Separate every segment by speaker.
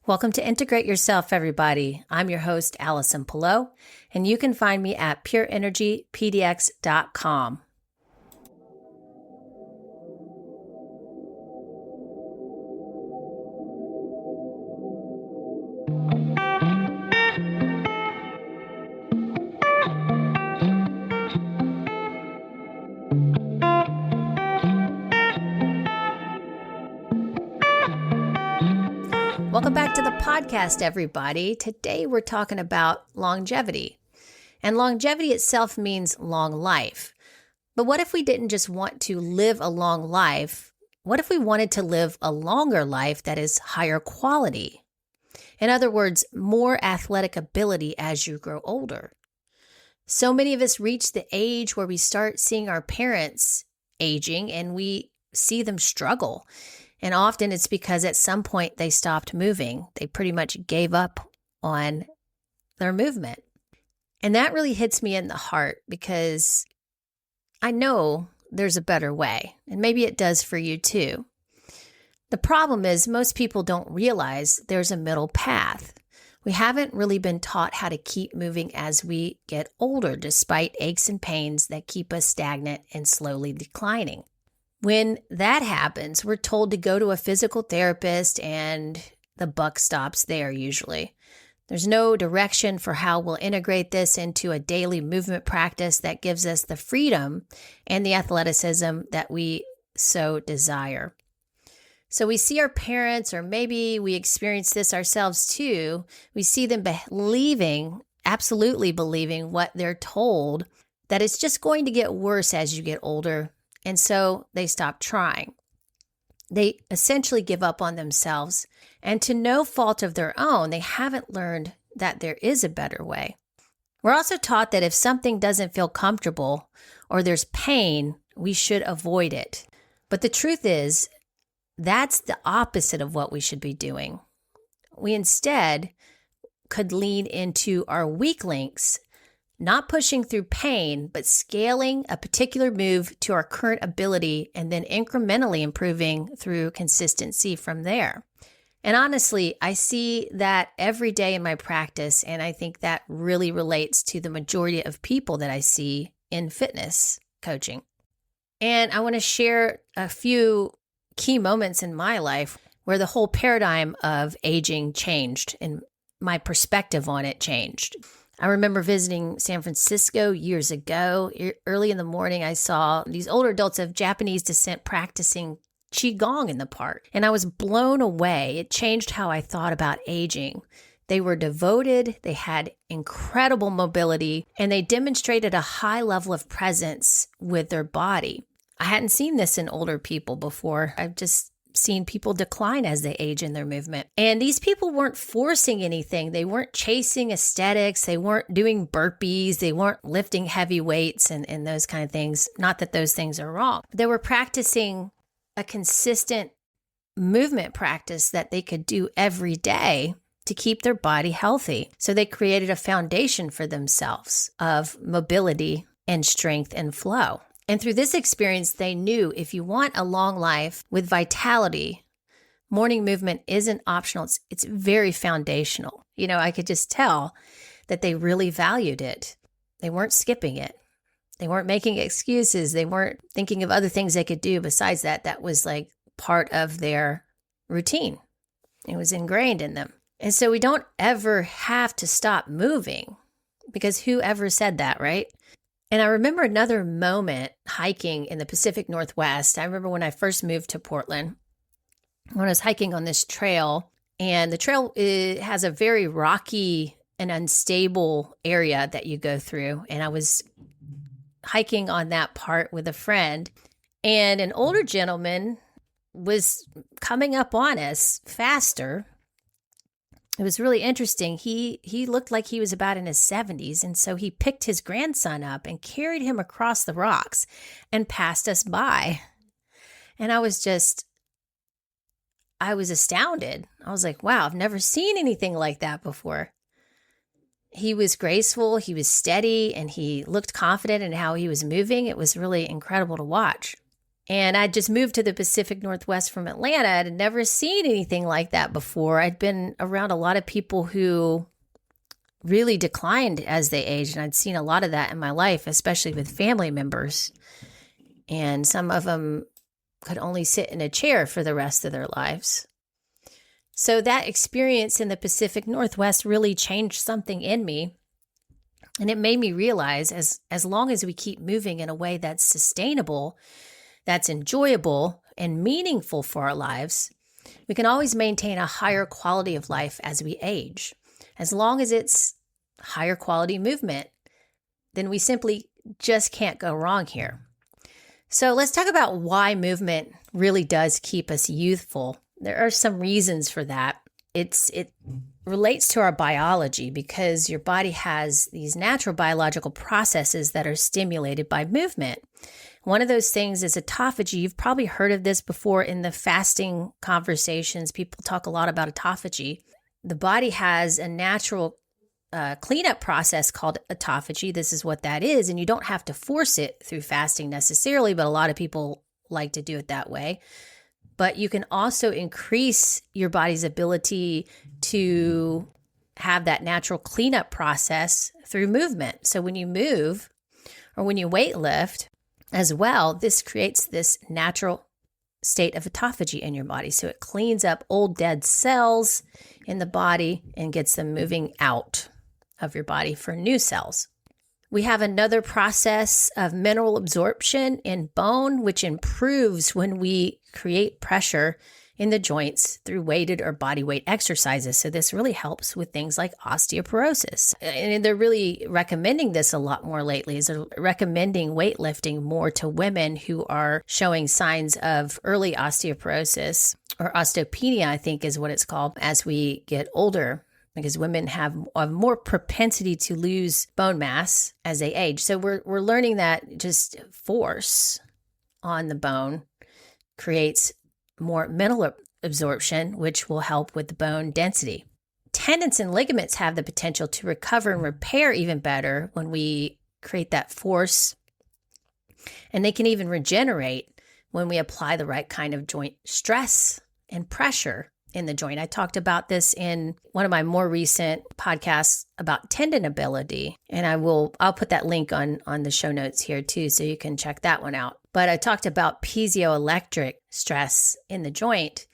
Speaker 1: Welcome to Integrate Yourself, everybody. I'm your host, Allison Pillow, and you can find me at pureenergypdx.com. Welcome back to the podcast, everybody. Today we're talking about longevity. And longevity itself means long life. But what if we didn't just want to live a long life? What if we wanted to live a longer life that is higher quality? In other words, more athletic ability as you grow older. So many of us reach the age where we start seeing our parents aging and we see them struggle. And often it's because at some point they stopped moving. They pretty much gave up on their movement. And that really hits me in the heart because I know there's a better way. And maybe it does for you too. The problem is most people don't realize there's a middle path. We haven't really been taught how to keep moving as we get older, despite aches and pains that keep us stagnant and slowly declining. When that happens, we're told to go to a physical therapist and the buck stops there usually. There's no direction for how we'll integrate this into a daily movement practice that gives us the freedom and the athleticism that we so desire. So we see our parents, or maybe we experience this ourselves too. We see them absolutely believing what they're told, that it's just going to get worse as you get older. And so they stop trying. They essentially give up on themselves. And to no fault of their own, they haven't learned that there is a better way. We're also taught that if something doesn't feel comfortable or there's pain, we should avoid it. But the truth is, that's the opposite of what we should be doing. We instead could lean into our weak links, not pushing through pain, but scaling a particular move to our current ability and then incrementally improving through consistency from there. And honestly, I see that every day in my practice, and I think that really relates to the majority of people that I see in fitness coaching. And I want to share a few key moments in my life where the whole paradigm of aging changed and my perspective on it changed. I remember visiting San Francisco years ago. Early in the morning, I saw these older adults of Japanese descent practicing Qigong in the park, and I was blown away. It changed how I thought about aging. They were devoted, they had incredible mobility, and they demonstrated a high level of presence with their body. I hadn't seen this in older people before. I've just seen people decline as they age in their movement. And these people weren't forcing anything. They weren't chasing aesthetics. They weren't doing burpees. They weren't lifting heavy weights and those kind of things. Not that those things are wrong. They were practicing a consistent movement practice that they could do every day to keep their body healthy. So they created a foundation for themselves of mobility and strength and flow. And through this experience, they knew if you want a long life with vitality, morning movement isn't optional. It's very foundational. You know, I could just tell that they really valued it. They weren't skipping it. They weren't making excuses. They weren't thinking of other things they could do besides that. That was like part of their routine. It was ingrained in them. And so we don't ever have to stop moving because who ever said that, right? And I remember another moment hiking in the Pacific Northwest. I remember when I first moved to Portland, when I was hiking on this trail, and the trail has a very rocky and unstable area that you go through. And I was hiking on that part with a friend, and an older gentleman was coming up on us faster. It was really interesting. He looked like he was about in his 70s, and so he picked his grandson up and carried him across the rocks and passed us by. And I was astounded. I was like, wow, I've never seen anything like that before. He was graceful, he was steady, and he looked confident in how he was moving. It was really incredible to watch. And I just moved to the Pacific Northwest from Atlanta. I'd never seen anything like that before. I'd been around a lot of people who really declined as they aged. And I'd seen a lot of that in my life, especially with family members. And some of them could only sit in a chair for the rest of their lives. So that experience in the Pacific Northwest really changed something in me. And it made me realize as long as we keep moving in a way that's sustainable, that's enjoyable and meaningful for our lives, we can always maintain a higher quality of life as we age. As long as it's higher quality movement, then we simply just can't go wrong here. So let's talk about why movement really does keep us youthful. There are some reasons for that. It relates to our biology because your body has these natural biological processes that are stimulated by movement. One of those things is autophagy. You've probably heard of this before in the fasting conversations. People talk a lot about autophagy. The body has a natural cleanup process called autophagy. This is what that is. And you don't have to force it through fasting necessarily, but a lot of people like to do it that way. But you can also increase your body's ability to have that natural cleanup process through movement. So when you move or when you weight lift as well, this creates this natural state of autophagy in your body. So it cleans up old dead cells in the body and gets them moving out of your body for new cells. We have another process of mineral absorption in bone, which improves when we create pressure in the joints through weighted or body weight exercises. So this really helps with things like osteoporosis. And they're really recommending this a lot more lately, is they're recommending weightlifting more to women who are showing signs of early osteoporosis, or osteopenia, I think is what it's called, as we get older, because women have a more propensity to lose bone mass as they age. So we're learning that just force on the bone creates more mineral absorption, which will help with the bone density. Tendons and ligaments have the potential to recover and repair even better when we create that force. And they can even regenerate when we apply the right kind of joint stress and pressure in the joint. I talked about this in one of my more recent podcasts about tendon ability, and I'll put that link on the show notes here too, so you can check that one out. But I talked about piezoelectric stress in the joint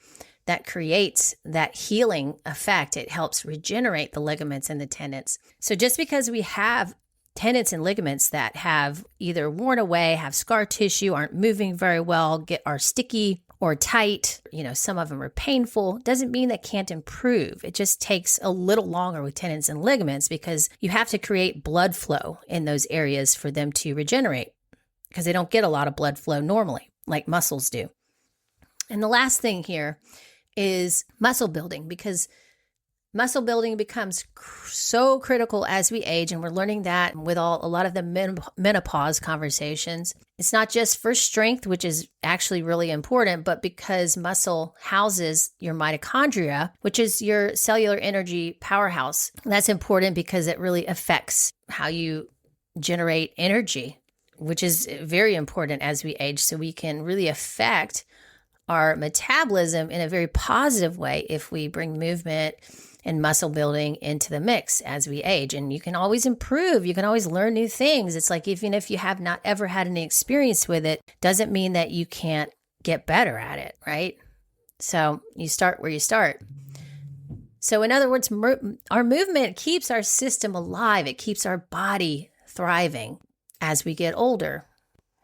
Speaker 1: that creates that healing effect. It helps regenerate the ligaments and the tendons. So just because we have tendons and ligaments that have either worn away, have scar tissue, aren't moving very well, are sticky or tight, some of them are painful, doesn't mean they can't improve. It just takes a little longer with tendons and ligaments because you have to create blood flow in those areas for them to regenerate, because they don't get a lot of blood flow normally like muscles do. And the last thing here is muscle building, because muscle building becomes so critical as we age, and we're learning that with a lot of the menopause conversations. It's not just for strength, which is actually really important, but because muscle houses your mitochondria, which is your cellular energy powerhouse. That's important because it really affects how you generate energy, which is very important as we age. So we can really affect our metabolism in a very positive way if we bring movement and muscle building into the mix as we age. And you can always improve. You can always learn new things. It's like, even if you have not ever had any experience with it, doesn't mean that you can't get better at it, right? So you start where you start. So in other words, our movement keeps our system alive. It keeps our body thriving as we get older.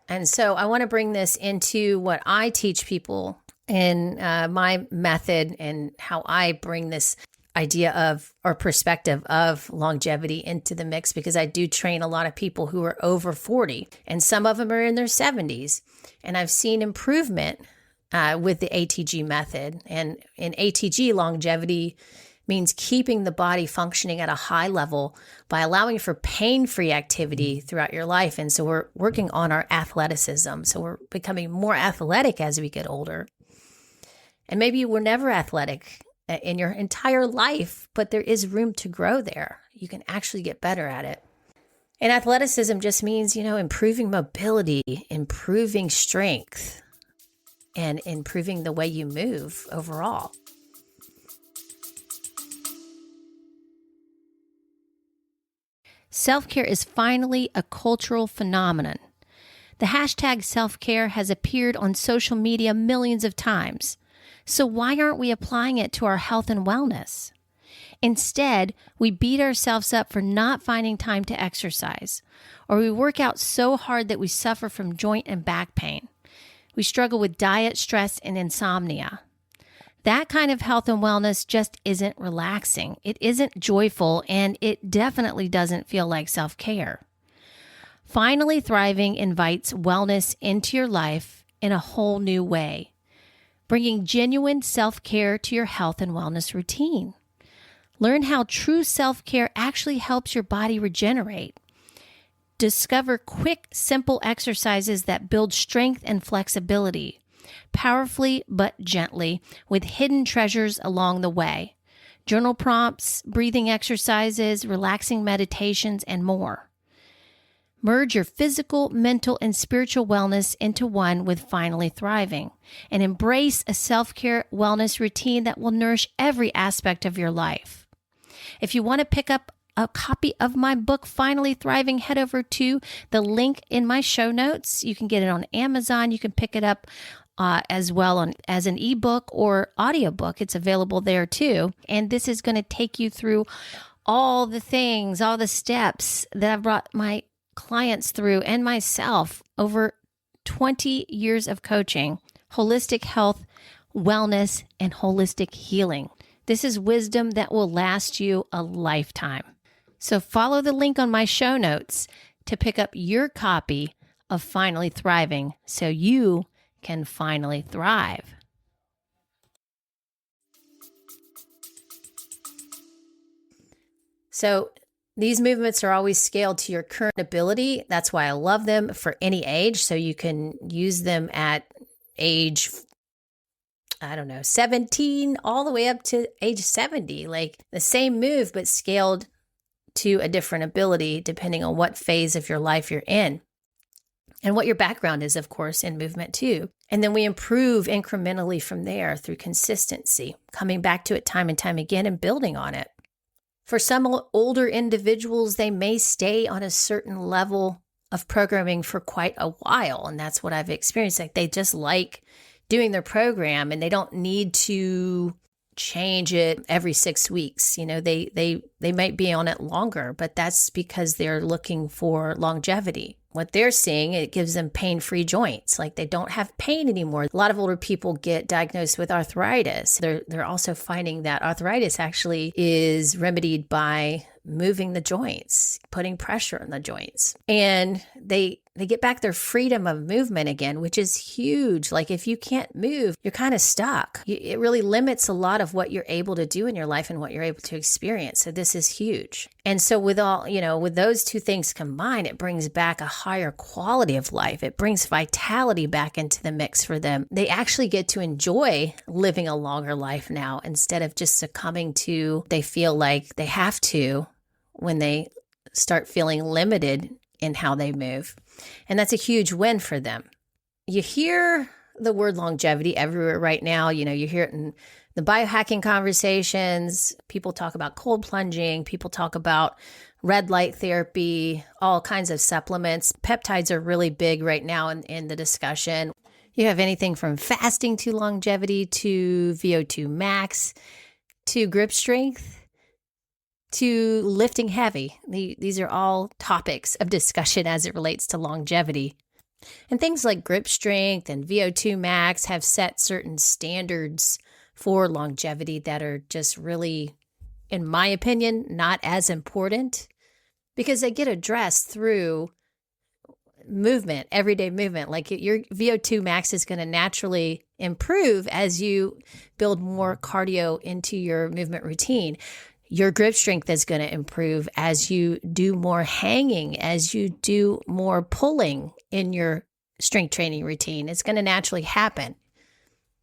Speaker 1: And so I want to bring this into what I teach people in my method and how I bring this idea of, or perspective of, longevity into the mix, because I do train a lot of people who are over 40, and some of them are in their 70s. And I've seen improvement with the ATG method. And in ATG, longevity means keeping the body functioning at a high level by allowing for pain-free activity throughout your life. And so we're working on our athleticism. So we're becoming more athletic as we get older. And maybe you were never athletic in your entire life, but there is room to grow there. You can actually get better at it. And athleticism just means, improving mobility, improving strength, and improving the way you move overall. Self-care is finally a cultural phenomenon. The hashtag self-care has appeared on social media millions of times. So why aren't we applying it to our health and wellness? Instead, we beat ourselves up for not finding time to exercise, or we work out so hard that we suffer from joint and back pain. We struggle with diet, stress, and insomnia. That kind of health and wellness just isn't relaxing. It isn't joyful, and it definitely doesn't feel like self-care. Finally Thriving invites wellness into your life in a whole new way, bringing genuine self-care to your health and wellness routine. Learn how true self-care actually helps your body regenerate. Discover quick, simple exercises that build strength and flexibility, powerfully but gently, with hidden treasures along the way. Journal prompts, breathing exercises, relaxing meditations, and more. Merge your physical, mental, and spiritual wellness into one with Finally Thriving, and embrace a self-care wellness routine that will nourish every aspect of your life. If you want to pick up a copy of my book, Finally Thriving, head over to the link in my show notes. You can get it on Amazon. You can pick it up as well as an ebook or audiobook. It's available there too. And this is going to take you through all the things, all the steps that I've brought my clients through and myself over 20 years of coaching, holistic health, wellness, and holistic healing. This is wisdom that will last you a lifetime. So follow the link on my show notes to pick up your copy of Finally Thriving so you can finally thrive. So these movements are always scaled to your current ability. That's why I love them for any age. So you can use them at age, 17 all the way up to age 70. Like the same move, but scaled to a different ability depending on what phase of your life you're in. And what your background is, of course, in movement too. And then we improve incrementally from there through consistency, coming back to it time and time again and building on it. For some older individuals, they may stay on a certain level of programming for quite a while. And that's what I've experienced. Like they just like doing their program and they don't need to change it every 6 weeks. You know, they might be on it longer, but that's because they're looking for longevity. What they're seeing, it gives them pain-free joints. Like they don't have pain anymore. A lot of older people get diagnosed with arthritis. They're also finding that arthritis actually is remedied by moving the joints, putting pressure on the joints. And they get back their freedom of movement again, which is huge. Like if you can't move, you're kind of stuck. It really limits a lot of what you're able to do in your life and what you're able to experience. So this is huge. And so with those two things combined, it brings back a higher quality of life. It brings vitality back into the mix for them. They actually get to enjoy living a longer life now instead of just succumbing to, they feel like they have to when they start feeling limited in how they move. And that's a huge win for them. You hear the word longevity everywhere right now. You know, you hear it in the biohacking conversations. People talk about cold plunging. People talk about red light therapy, all kinds of supplements. Peptides are really big right now in the discussion. You have anything from fasting to longevity to VO2 max to grip strength to lifting heavy. These are all topics of discussion as it relates to longevity. And things like grip strength and VO2 max have set certain standards for longevity that are just really, in my opinion, not as important because they get addressed through movement, everyday movement. Like your VO2 max is going to naturally improve as you build more cardio into your movement routine. Your grip strength is going to improve as you do more hanging, as you do more pulling in your strength training routine. It's going to naturally happen.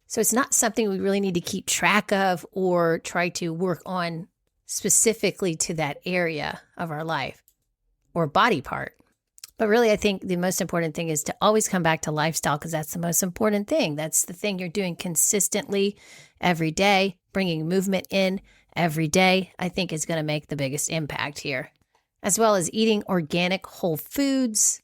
Speaker 1: So it's not something we really need to keep track of or try to work on specifically to that area of our life or body part. But really, I think the most important thing is to always come back to lifestyle, because that's the most important thing. That's the thing you're doing consistently every day, bringing movement in every day, I think is going to make the biggest impact here. As well as eating organic whole foods,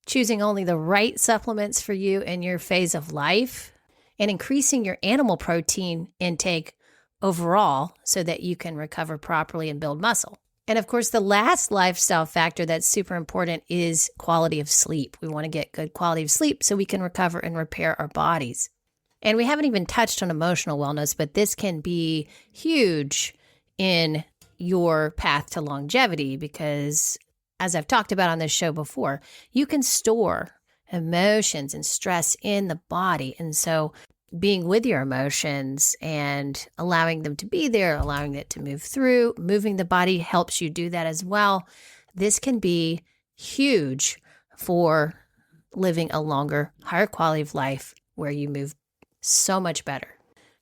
Speaker 1: choosing only the right supplements for you in your phase of life, and increasing your animal protein intake overall so that you can recover properly and build muscle. And of course, the last lifestyle factor that's super important is quality of sleep. We want to get good quality of sleep so we can recover and repair our bodies. And we haven't even touched on emotional wellness, but this can be huge in your path to longevity because, as I've talked about on this show before, you can store emotions and stress in the body. And so being with your emotions and allowing them to be there, allowing it to move through, moving the body helps you do that as well. This can be huge for living a longer, higher quality of life where you move so much better.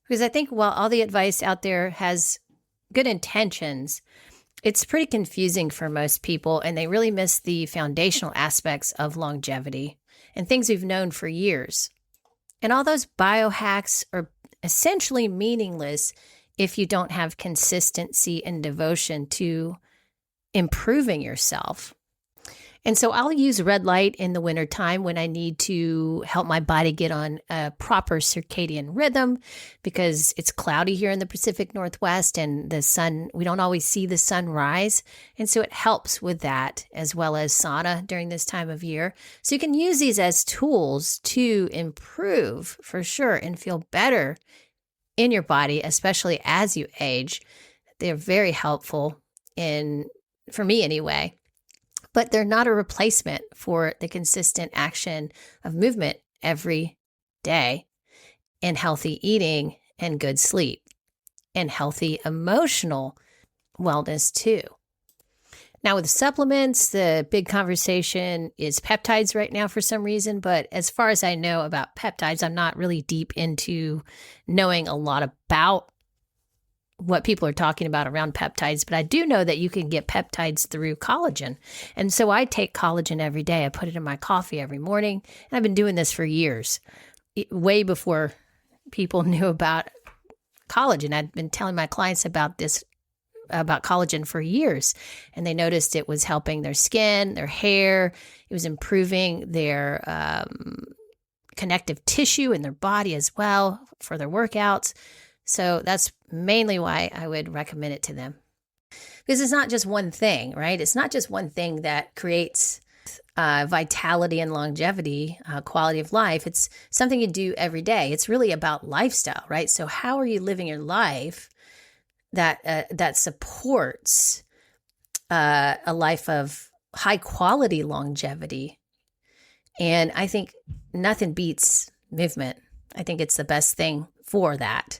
Speaker 1: Because I think while all the advice out there has good intentions, it's pretty confusing for most people, and they really miss the foundational aspects of longevity and things we've known for years. And all those biohacks are essentially meaningless if you don't have consistency and devotion to improving yourself. And so I'll use red light in the wintertime when I need to help my body get on a proper circadian rhythm because it's cloudy here in the Pacific Northwest and the sun, we don't always see the sun rise. And so it helps with that, as well as sauna during this time of year. So you can use these as tools to improve for sure and feel better in your body, especially as you age. They're very helpful for me anyway. But they're not a replacement for the consistent action of movement every day, and healthy eating and good sleep and healthy emotional wellness too. Now with supplements, the big conversation is peptides right now for some reason. But as far as I know about peptides, I'm not really deep into knowing a lot about what people are talking about around peptides, but I do know that you can get peptides through collagen. And so I take collagen every day. I put it in my coffee every morning. And I've been doing this for years, way before people knew about collagen. I'd been telling my clients about collagen for years, and they noticed it was helping their skin, their hair. It was improving their connective tissue in their body as well for their workouts. So that's mainly why I would recommend it to them. Because it's not just one thing, right? It's not just one thing that creates vitality and longevity, quality of life. It's something you do every day. It's really about lifestyle, right? So how are you living your life that supports a life of high quality longevity? And I think nothing beats movement. I think it's the best thing for that.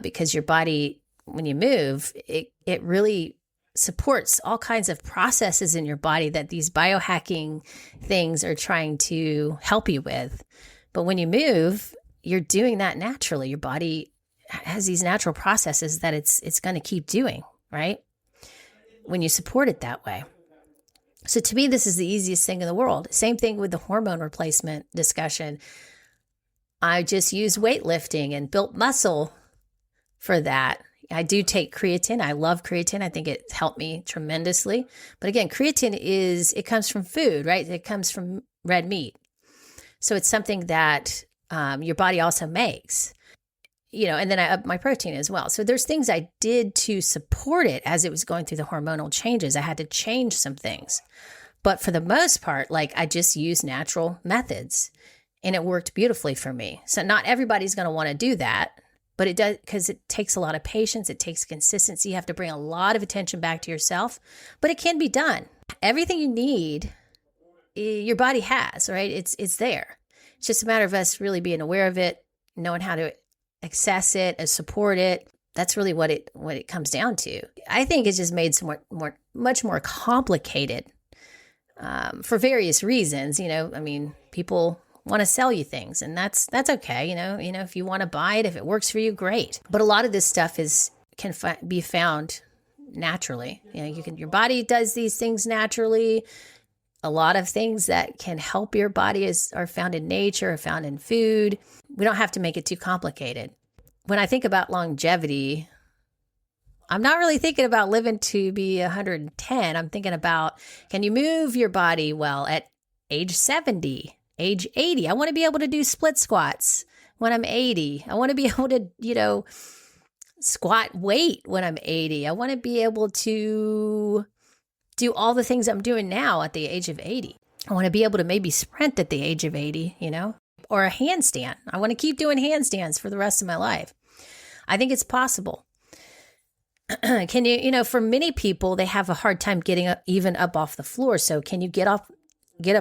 Speaker 1: Because your body, when you move, it really supports all kinds of processes in your body that these biohacking things are trying to help you with. But when you move, you're doing that naturally. Your body has these natural processes that it's going to keep doing, right? When you support it that way. So to me, this is the easiest thing in the world. Same thing with the hormone replacement discussion. I just use weightlifting and built muscle for that. I do take creatine. I love creatine. I think it's helped me tremendously. But again, creatine it comes from food, right? It comes from red meat. So it's something that your body also makes, and then I up my protein as well. So there's things I did to support it as it was going through the hormonal changes. I had to change some things. But for the most part, I just used natural methods and it worked beautifully for me. So not everybody's going to want to do that. But it does, because it takes a lot of patience. It takes consistency. You have to bring a lot of attention back to yourself, but it can be done. Everything you need, your body has, right? It's there. It's just a matter of us really being aware of it, knowing how to access it and support it. That's really what it comes down to. I think it's just made much more complicated for various reasons. People want to sell you things, and that's okay. If you want to buy it, if it works for you, great. But a lot of this stuff can be found naturally. Your body does these things naturally. A lot of things that can help your body are found in nature, are found in food. We don't have to make it too complicated. When I think about longevity, I'm not really thinking about living to be 110. I'm thinking about, can you move your body well at age 70, age 80? I want to be able to do split squats when I'm 80. I want to be able to, squat weight when I'm 80. I want to be able to do all the things I'm doing now at the age of 80. I want to be able to maybe sprint at the age of 80, or a handstand. I want to keep doing handstands for the rest of my life. I think it's possible. Can you, for many people, they have a hard time getting up, even up off the floor. So can you get up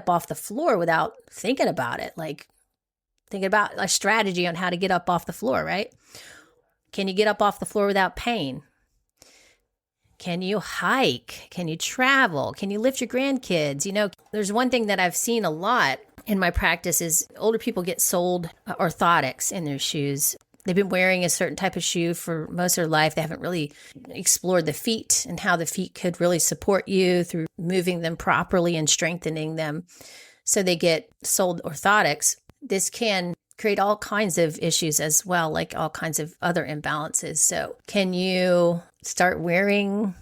Speaker 1: off the floor without thinking about it? Like thinking about a strategy on how to get up off the floor, right? Can you get up off the floor without pain? Can you hike? Can you travel? Can you lift your grandkids? There's one thing that I've seen a lot in my practice is older people get sold orthotics in their shoes. They've been wearing a certain type of shoe for most of their life. They haven't really explored the feet and how the feet could really support you through moving them properly and strengthening them. So they get sold orthotics. This can create all kinds of issues as well, like all kinds of other imbalances. So can you start wearing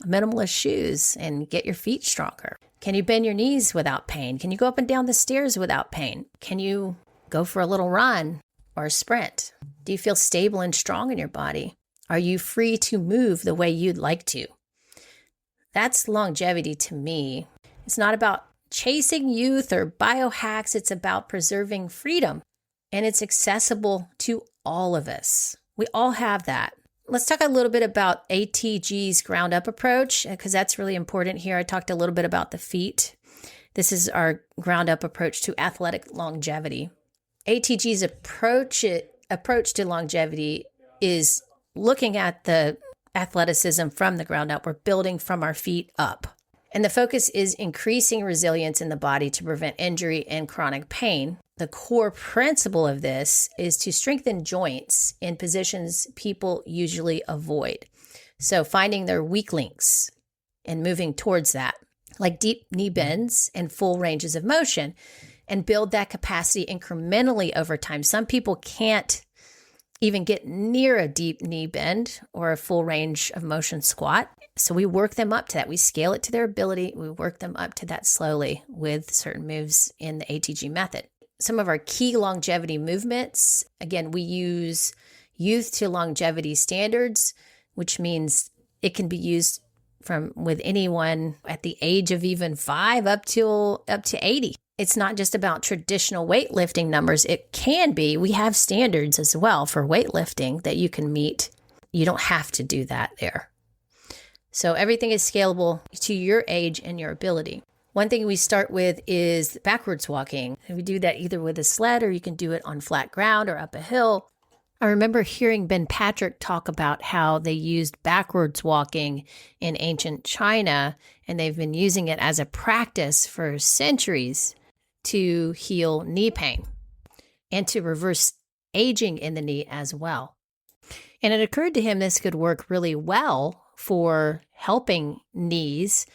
Speaker 1: minimalist shoes and get your feet stronger? Can you bend your knees without pain? Can you go up and down the stairs without pain? Can you go for a little run or a sprint? Do you feel stable and strong in your body? Are you free to move the way you'd like to? That's longevity to me. It's not about chasing youth or biohacks. It's about preserving freedom. And it's accessible to all of us. We all have that. Let's talk a little bit about ATG's ground up approach, because that's really important here. I talked a little bit about the feet. This is our ground up approach to athletic longevity. ATG's approach to longevity is looking at the athleticism from the ground up. We're building from our feet up. And the focus is increasing resilience in the body to prevent injury and chronic pain. The core principle of this is to strengthen joints in positions people usually avoid. So finding their weak links and moving towards that, like deep knee bends and full ranges of motion, and build that capacity incrementally over time. Some people can't even get near a deep knee bend or a full range of motion squat. So we work them up to that. We scale it to their ability. We work them up to that slowly with certain moves in the ATG method. Some of our key longevity movements, again, we use youth to longevity standards, which means it can be used with anyone at the age of even 5 up to 80. It's not just about traditional weightlifting numbers. It can be. We have standards as well for weightlifting that you can meet. You don't have to do that there. So everything is scalable to your age and your ability. One thing we start with is backwards walking. And we do that either with a sled or you can do it on flat ground or up a hill. I remember hearing Ben Patrick talk about how they used backwards walking in ancient China, and they've been using it as a practice for centuries to heal knee pain and to reverse aging in the knee as well. And it occurred to him this could work really well for helping knees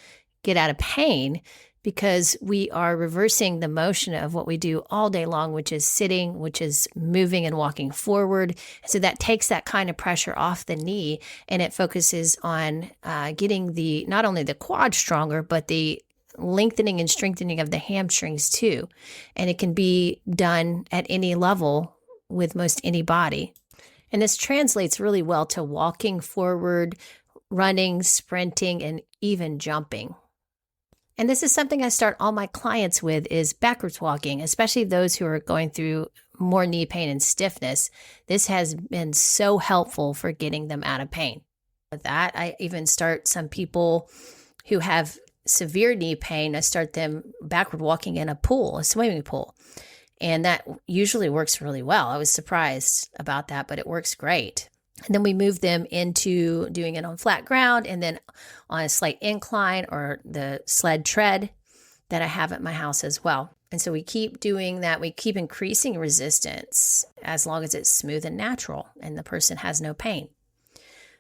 Speaker 1: get out of pain, because we are reversing the motion of what we do all day long, which is sitting, which is moving and walking forward. So that takes that kind of pressure off the knee, and it focuses on getting not only the quad stronger, but the lengthening and strengthening of the hamstrings too. And it can be done at any level with most any body. And this translates really well to walking forward, running, sprinting, and even jumping. And this is something I start all my clients with, is backwards walking, especially those who are going through more knee pain and stiffness. This has been so helpful for getting them out of pain. With that, I even start some people who have severe knee pain. I start them backward walking in a swimming pool. And that usually works really well. I was surprised about that, but it works great. And then we move them into doing it on flat ground and then on a slight incline or the sled tread that I have at my house as well. And so we keep doing that. We keep increasing resistance as long as it's smooth and natural and the person has no pain.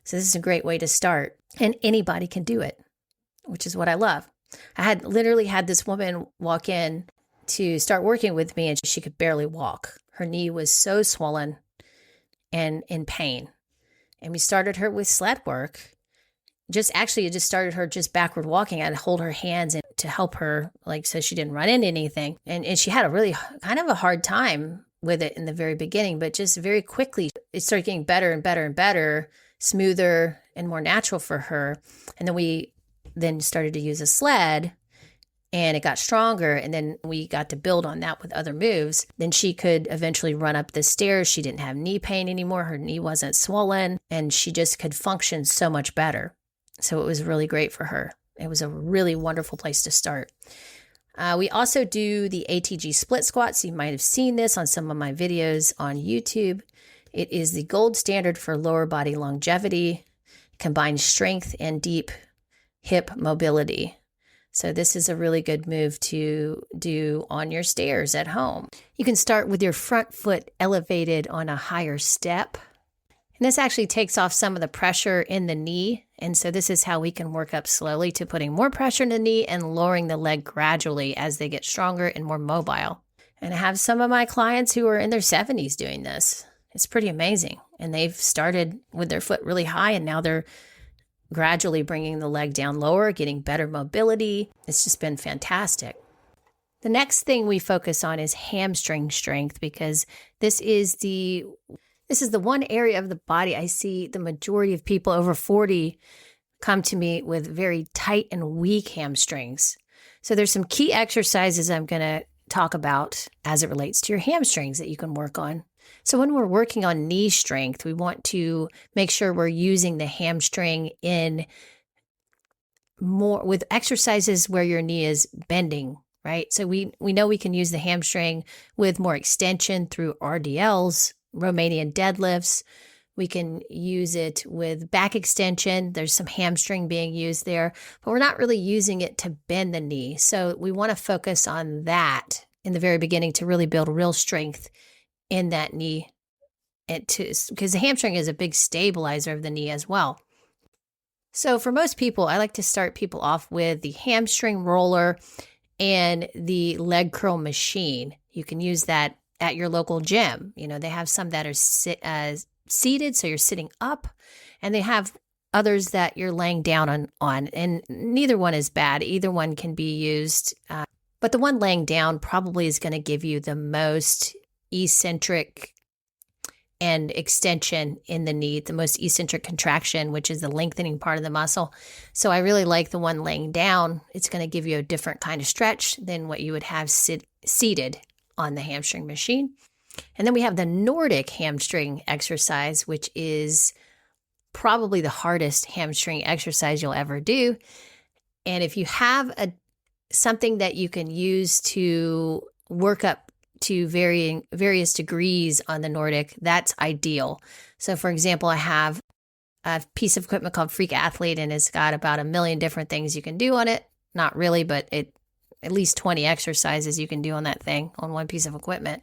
Speaker 1: So this is a great way to start. And anybody can do it, which is what I love. I had literally had this woman walk in to start working with me, and she could barely walk. Her knee was so swollen and in pain. And we started her with sled work. It just started her just backward walking. I'd hold her hands and to help her, like, so she didn't run into anything. And she had a really kind of a hard time with it in the very beginning, but just very quickly, it started getting better and better and better, smoother and more natural for her. And then we then started to use a sled, and it got stronger. And then we got to build on that with other moves. Then she could eventually run up the stairs. She didn't have knee pain anymore. Her knee wasn't swollen, and she just could function so much better. So it was really great for her. It was a really wonderful place to start. We also do the ATG split squats. You might have seen this on some of my videos on YouTube. It is the gold standard for lower body longevity, combines strength and deep hip mobility. So this is a really good move to do on your stairs at home. You can start with your front foot elevated on a higher step. And this actually takes off some of the pressure in the knee. And so this is how we can work up slowly to putting more pressure in the knee and lowering the leg gradually as they get stronger and more mobile. And I have some of my clients who are in their 70s doing this. It's pretty amazing. And they've started with their foot really high, and now they're gradually bringing the leg down lower, getting better mobility. It's just been fantastic. The next thing we focus on is hamstring strength, because this is the one area of the body I see the majority of people over 40 come to me with very tight and weak hamstrings. So there's some key exercises I'm going to talk about as it relates to your hamstrings that you can work on. So when we're working on knee strength, we want to make sure we're using the hamstring in more with exercises where your knee is bending, right? So we know we can use the hamstring with more extension through RDLs, Romanian deadlifts. We can use it with back extension. There's some hamstring being used there, but we're not really using it to bend the knee. So we want to focus on that in the very beginning to really build real strength in that knee, because the hamstring is a big stabilizer of the knee as well. So for most people, I like to start people off with the hamstring roller and the leg curl machine. You can use that at your local gym. You know, they have some that are seated, so you're sitting up, and they have others that you're laying down on, and neither one is bad. Either one can be used, but the one laying down probably is going to give you the most eccentric and extension in the knee, the most eccentric contraction, which is the lengthening part of the muscle. So I really like the one laying down. It's going to give you a different kind of stretch than what you would have seated on the hamstring machine. And then we have the Nordic hamstring exercise, which is probably the hardest hamstring exercise you'll ever do. And if you have something that you can use to work up to various degrees on the Nordic, that's ideal. So for example, I have a piece of equipment called Freak Athlete, and it's got about 1 million different things you can do on it. Not really, but at least 20 exercises you can do on that thing on one piece of equipment.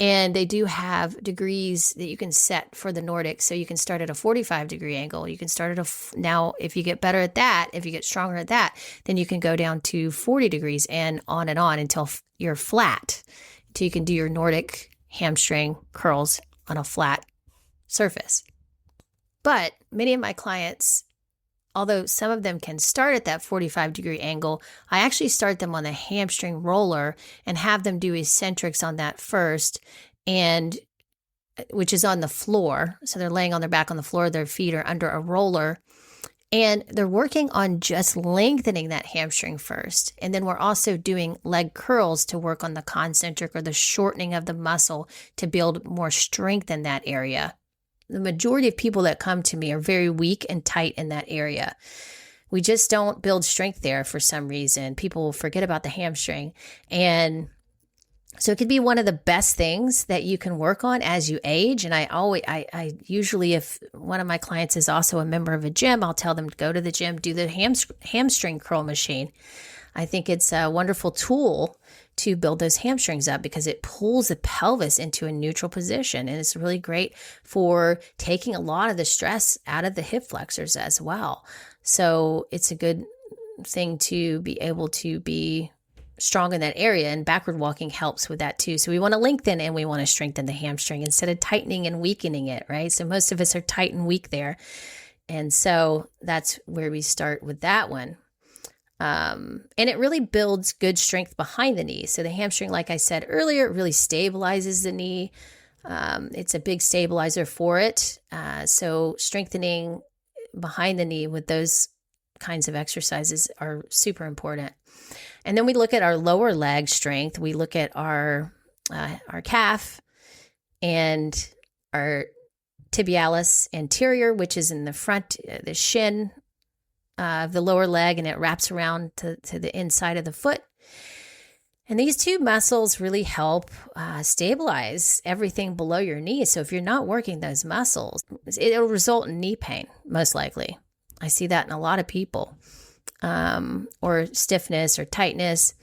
Speaker 1: And they do have degrees that you can set for the Nordic. So you can start at a 45-degree angle. You can start at now, if you get better at that, if you get stronger at that, then you can go down to 40 degrees and on until you're flat. So you can do your Nordic hamstring curls on a flat surface. But many of my clients, although some of them can start at that 45-degree angle, I actually start them on the hamstring roller and have them do eccentrics on that first, and which is on the floor. So they're laying on their back on the floor, their feet are under a roller, and they're working on just lengthening that hamstring first. And then we're also doing leg curls to work on the concentric or the shortening of the muscle to build more strength in that area. The majority of people that come to me are very weak and tight in that area. We just don't build strength there for some reason. People forget about the hamstring. And so it could be one of the best things that you can work on as you age. And I usually, if one of my clients is also a member of a gym, I'll tell them to go to the gym, do the hamstring curl machine. I think it's a wonderful tool to build those hamstrings up because it pulls the pelvis into a neutral position. And it's really great for taking a lot of the stress out of the hip flexors as well. So it's a good thing to be able to be strong in that area, and backward walking helps with that too. So we want to lengthen and we want to strengthen the hamstring instead of tightening and weakening it, right? So most of us are tight and weak there. And so that's where we start with that one. And it really builds good strength behind the knee. So the hamstring, like I said earlier, it really stabilizes the knee. It's a big stabilizer for it. So strengthening behind the knee with those kinds of exercises are super important. And then we look at our lower leg strength. We look at our calf and our tibialis anterior, which is in the front, the shin of the lower leg, and it wraps around to the inside of the foot. And these two muscles really help stabilize everything below your knee. So if you're not working those muscles, it'll result in knee pain, most likely. I see that in a lot of people, or stiffness or tightness.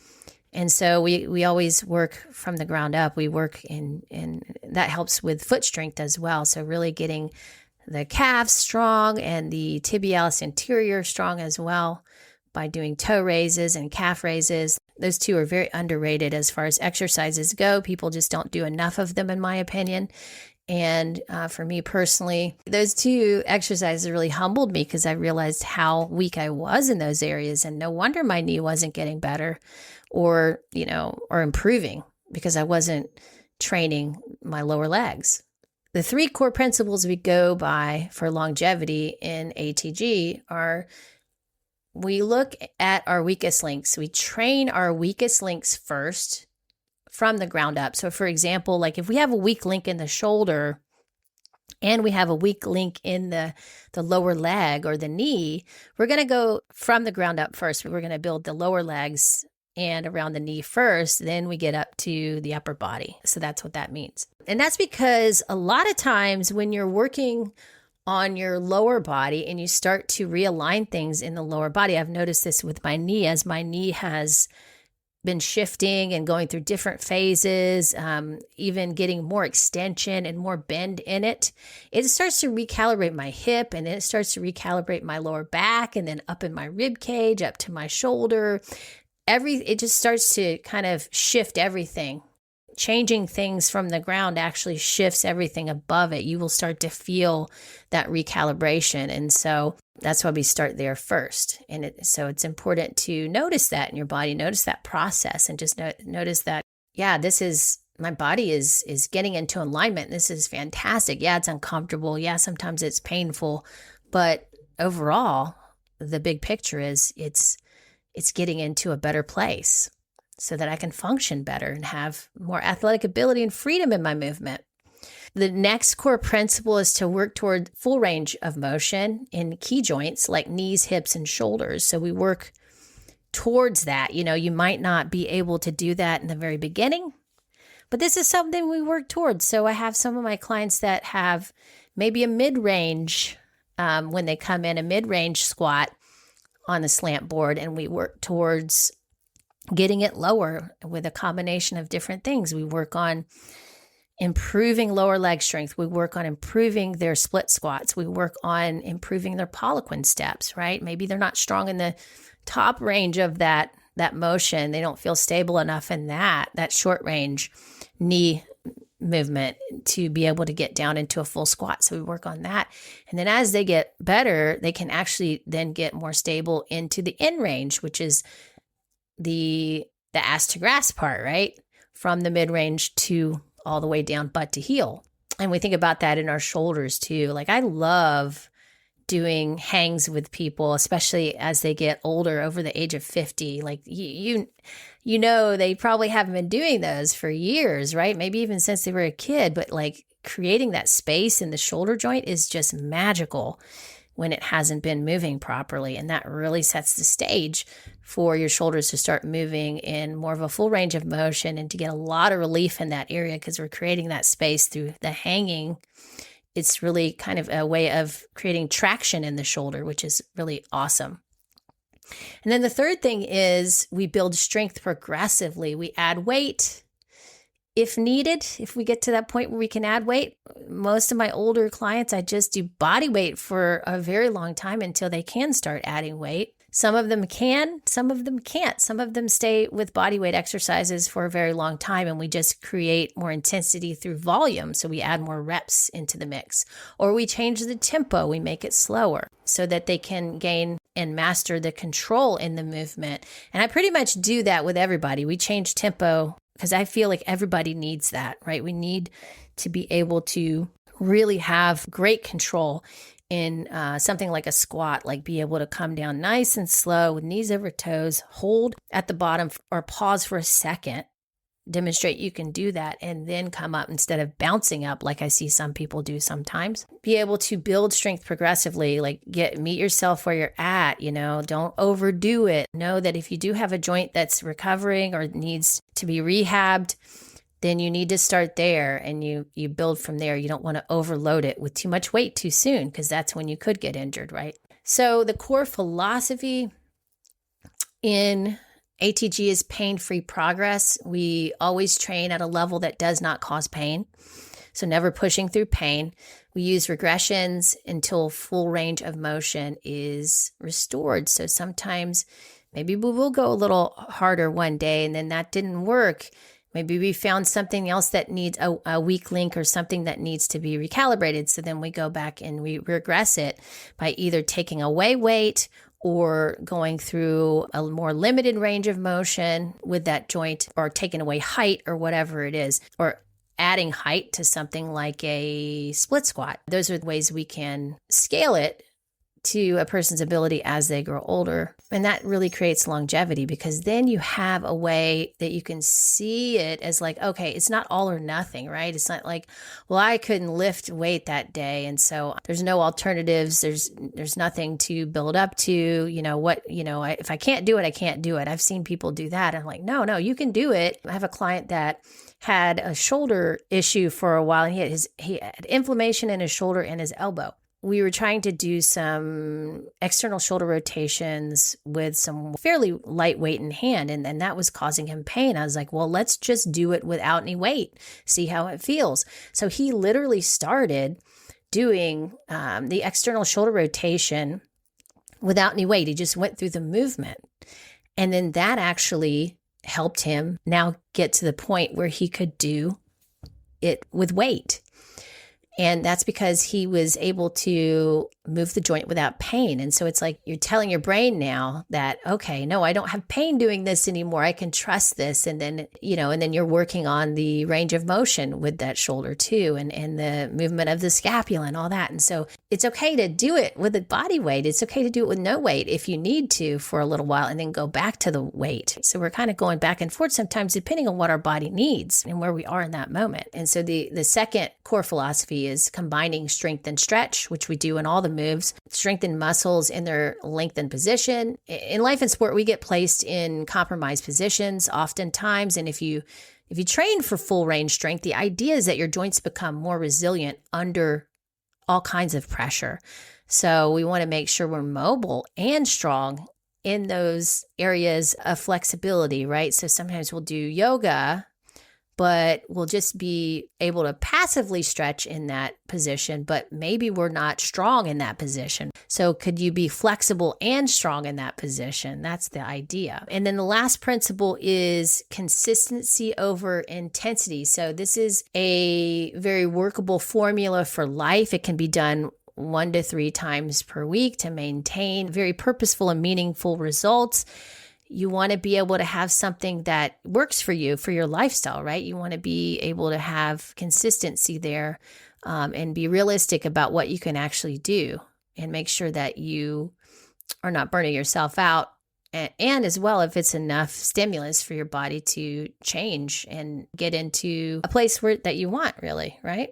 Speaker 1: And so we always work from the ground up. We work and that helps with foot strength as well. So really getting the calves strong and the tibialis anterior strong as well by doing toe raises and calf raises. Those two are very underrated as far as exercises go. People just don't do enough of them, in my opinion. And for me personally, those two exercises really humbled me because I realized how weak I was in those areas. And no wonder my knee wasn't getting better or improving, because I wasn't training my lower legs. The three core principles we go by for longevity in ATG are: we look at our weakest links. We train our weakest links first from the ground up. So for example, like if we have a weak link in the shoulder and we have a weak link in the lower leg or the knee, we're going to go from the ground up first. We're going to build the lower legs and around the knee first, then we get up to the upper body. So that's what that means. And that's because a lot of times when you're working on your lower body and you start to realign things in the lower body, I've noticed this with my knee, as my knee has been shifting and going through different phases, even getting more extension and more bend in it. It starts to recalibrate my hip, and then it starts to recalibrate my lower back, and then up in my rib cage, up to my shoulder. It just starts to kind of shift everything. Changing things from the ground actually shifts everything above it. You will start to feel that recalibration. And so that's why we start there first. And so it's important to notice that in your body, notice that process, and just notice that, yeah, my body is getting into alignment. This is fantastic. Yeah, it's uncomfortable. Yeah, sometimes it's painful. But overall, the big picture is it's getting into a better place so that I can function better and have more athletic ability and freedom in my movement. The next core principle is to work toward full range of motion in key joints like knees, hips, and shoulders. So we work towards that. You might not be able to do that in the very beginning, but this is something we work towards. So I have some of my clients that have maybe a mid-range, when they come in, a mid-range squat on the slant board, and we work towards getting it lower with a combination of different things. We work on improving lower leg strength. We work on improving their split squats. We work on improving their poliquin steps, right? Maybe they're not strong in the top range of that motion. They don't feel stable enough in that short range knee movement to be able to get down into a full squat. So we work on that. And then as they get better, they can actually then get more stable into the in range, which is the ass to grass part, right? From the mid range to all the way down butt to heel. And we think about that in our shoulders too. Like I love doing hangs with people, especially as they get older, over the age of 50. Like they probably haven't been doing those for years, right? Maybe even since they were a kid, but like creating that space in the shoulder joint is just magical when it hasn't been moving properly. And that really sets the stage for your shoulders to start moving in more of a full range of motion and to get a lot of relief in that area, because we're creating that space through the hanging. It's really kind of a way of creating traction in the shoulder, which is really awesome. And then the third thing is we build strength progressively. We add weight if needed. If we get to that point where we can add weight, most of my older clients, I just do body weight for a very long time until they can start adding weight. Some of them can, some of them can't. Some of them stay with body weight exercises for a very long time, and we just create more intensity through volume. So we add more reps into the mix, or we change the tempo. We make it slower so that they can gain and master the control in the movement. And I pretty much do that with everybody. We change tempo because I feel like everybody needs that, right? We need to be able to really have great control in something like a squat, like be able to come down nice and slow with knees over toes, hold at the bottom or pause for a second, demonstrate you can do that, and then come up instead of bouncing up like I see some people do sometimes. Be able to build strength progressively, like meet yourself where you're at, don't overdo it. Know that if you do have a joint that's recovering or needs to be rehabbed, then you need to start there and you build from there. You don't want to overload it with too much weight too soon, because that's when you could get injured, right? So the core philosophy in ATG is pain-free progress. We always train at a level that does not cause pain. So never pushing through pain. We use regressions until full range of motion is restored. So sometimes maybe we will go a little harder one day and then that didn't work. Maybe we found something else that needs a weak link or something that needs to be recalibrated. So then we go back and we regress it by either taking away weight or going through a more limited range of motion with that joint, or taking away height or whatever it is, or adding height to something like a split squat. Those are the ways we can scale it to a person's ability as they grow older. And that really creates longevity, because then you have a way that you can see it as like, okay, it's not all or nothing, right? It's not like, well, I couldn't lift weight that day, and so there's no alternatives. There's nothing to build up to, if I can't do it, I can't do it. I've seen people do that. I'm like, no, you can do it. I have a client that had a shoulder issue for a while, and he had inflammation in his shoulder and his elbow. We were trying to do some external shoulder rotations with some fairly light weight in hand, and that was causing him pain. I was like, well, let's just do it without any weight, see how it feels. So he literally started doing the external shoulder rotation without any weight. He just went through the movement. And then that actually helped him now get to the point where he could do it with weight. And that's because he was able to move the joint without pain. And so it's like you're telling your brain now that, okay, no, I don't have pain doing this anymore. I can trust this. And then, and then you're working on the range of motion with that shoulder too, and the movement of the scapula and all that. And so it's okay to do it with a body weight. It's okay to do it with no weight if you need to for a little while, and then go back to the weight. So we're kind of going back and forth sometimes depending on what our body needs and where we are in that moment. And so the second core philosophy is combining strength and stretch, which we do in all the moves. Strengthen muscles in their lengthened position. In life and sport, we get placed in compromised positions oftentimes. And if you train for full range strength, the idea is that your joints become more resilient under all kinds of pressure. So we want to make sure we're mobile and strong in those areas of flexibility, right? So sometimes we'll do yoga, but we'll just be able to passively stretch in that position, but maybe we're not strong in that position. So could you be flexible and strong in that position? That's the idea. And then the last principle is consistency over intensity. So this is a very workable formula for life. It can be done 1 to 3 times per week to maintain very purposeful and meaningful results. You want to be able to have something that works for you, for your lifestyle, right? You want to be able to have consistency there, and be realistic about what you can actually do, and make sure that you are not burning yourself out. And as well, if it's enough stimulus for your body to change and get into a place that you want, really, right?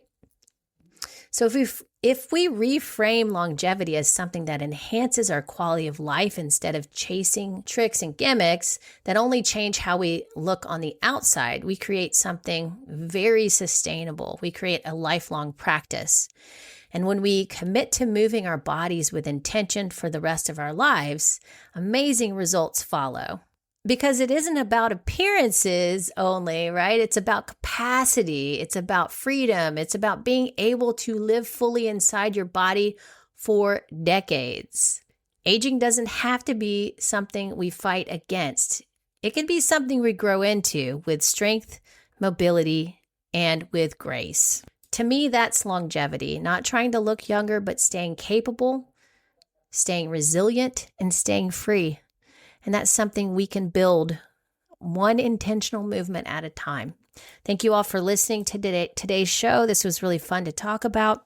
Speaker 1: So if we reframe longevity as something that enhances our quality of life instead of chasing tricks and gimmicks that only change how we look on the outside, we create something very sustainable. We create a lifelong practice. And when we commit to moving our bodies with intention for the rest of our lives, amazing results follow. Because it isn't about appearances only, right? It's about capacity. It's about freedom. It's about being able to live fully inside your body for decades. Aging doesn't have to be something we fight against. It can be something we grow into with strength, mobility, and with grace. To me, that's longevity, not trying to look younger, but staying capable, staying resilient, and staying free. And that's something we can build one intentional movement at a time. Thank you all for listening to today's show. This was really fun to talk about.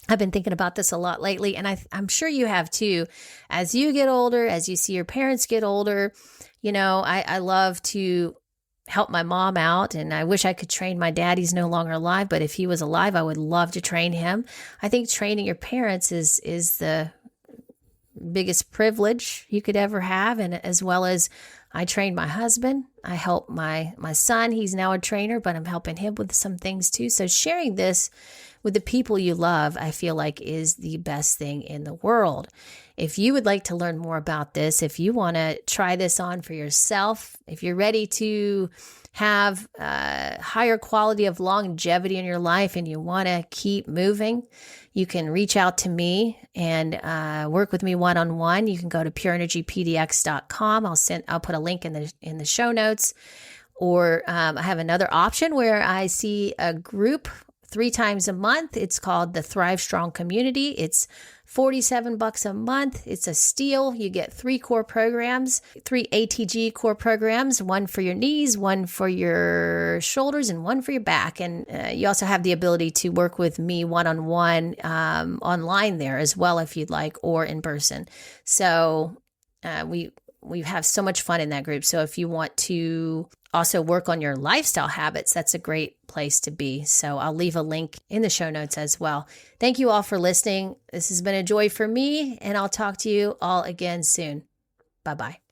Speaker 1: I've been thinking about this a lot lately, and I'm sure you have too. As you get older, as you see your parents get older, I love to help my mom out, and I wish I could train my dad. He's no longer alive, but if he was alive, I would love to train him. I think training your parents is the biggest privilege you could ever have, and as well as I trained my husband. I help my son. He's now a trainer, but I'm helping him with some things too. So sharing this with the people you love, I feel like is the best thing in the world. If you would like to learn more about this, if you want to try this on for yourself, if you're ready to have a higher quality of longevity in your life and you want to keep moving, you can reach out to me and work with me one-on-one. You can go to pureenergypdx.com. I'll put a link in the show notes. Or I have another option where I see a group 3 times a month. It's called the Thrive Strong Community. It's $47 a month. It's a steal. You get 3 core programs, 3 ATG core programs, one for your knees, one for your shoulders, and one for your back. And you also have the ability to work with me one-on-one online there as well if you'd like, or in person. So we have so much fun in that group. So if you want to also work on your lifestyle habits, that's a great place to be. So I'll leave a link in the show notes as well. Thank you all for listening. This has been a joy for me, and I'll talk to you all again soon. Bye-bye.